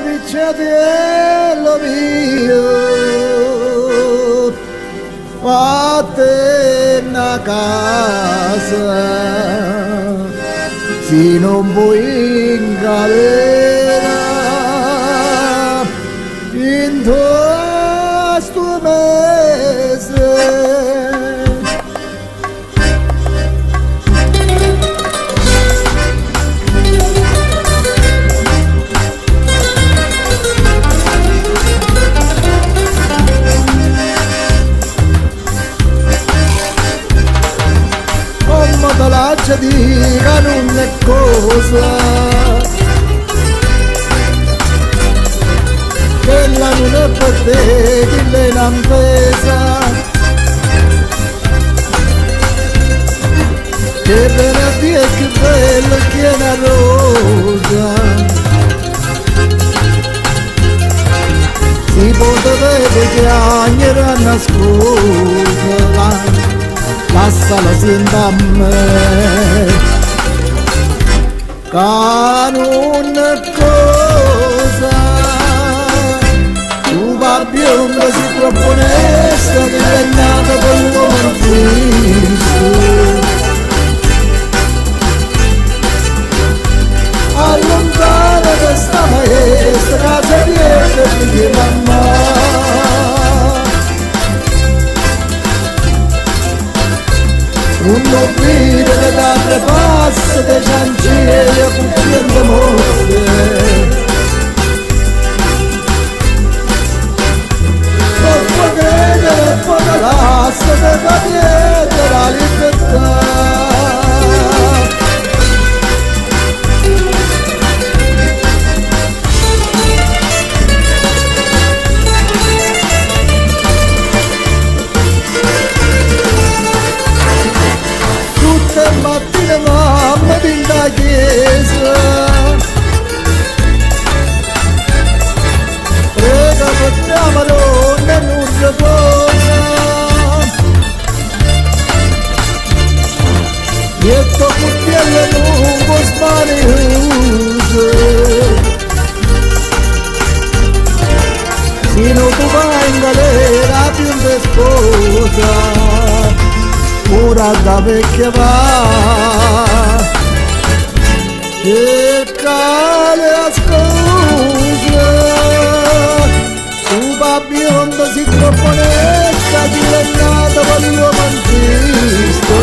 Briciatiello mio, vattene a casa, se non vuoi in galera, in questo mese. La dica non è cosa che la non è per te che lei non pesa, che venerdì è che bella che è una rosa, si può vedere che agnera nascosta, lasciala senta a me, che non è cosa, tu va bionda si troppo onesta, che è nata con l'uomo giusto, allontana questa maestra, casa dietro di mamma. Un nobile che d'altre passe dei ciancieri a cucchiendo morte, non può credere e poi la lascia che fa dietro la libertà. Mattina mamma viene da chiesa, prega per la Madonna e non riposa, dietro cucchiello lungo spaniuso, sino tu vai in galera più di sposa, ora da vecchia va, che cale a scusa, tu va bionda si troppo onesta, diventata voglio mantista,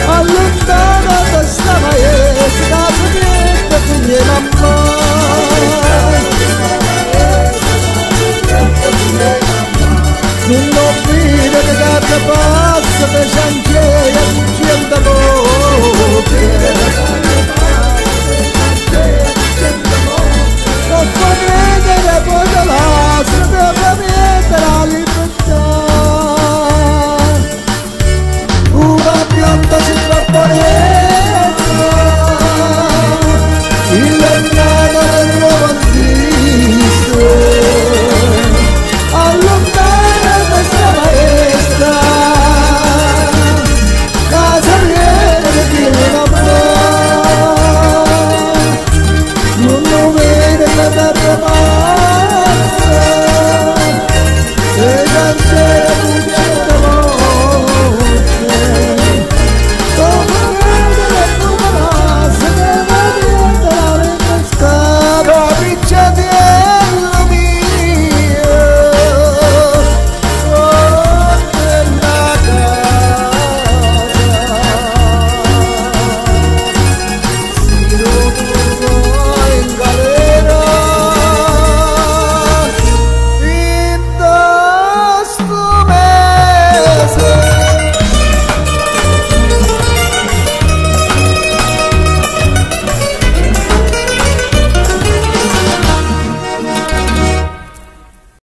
allontana questa maestra, niente figlia mamma. Non nobile che carne passa per ciancieri a cucchiendo morte, non può credere poi da lascia per mettere la libertà, una pianta si troppo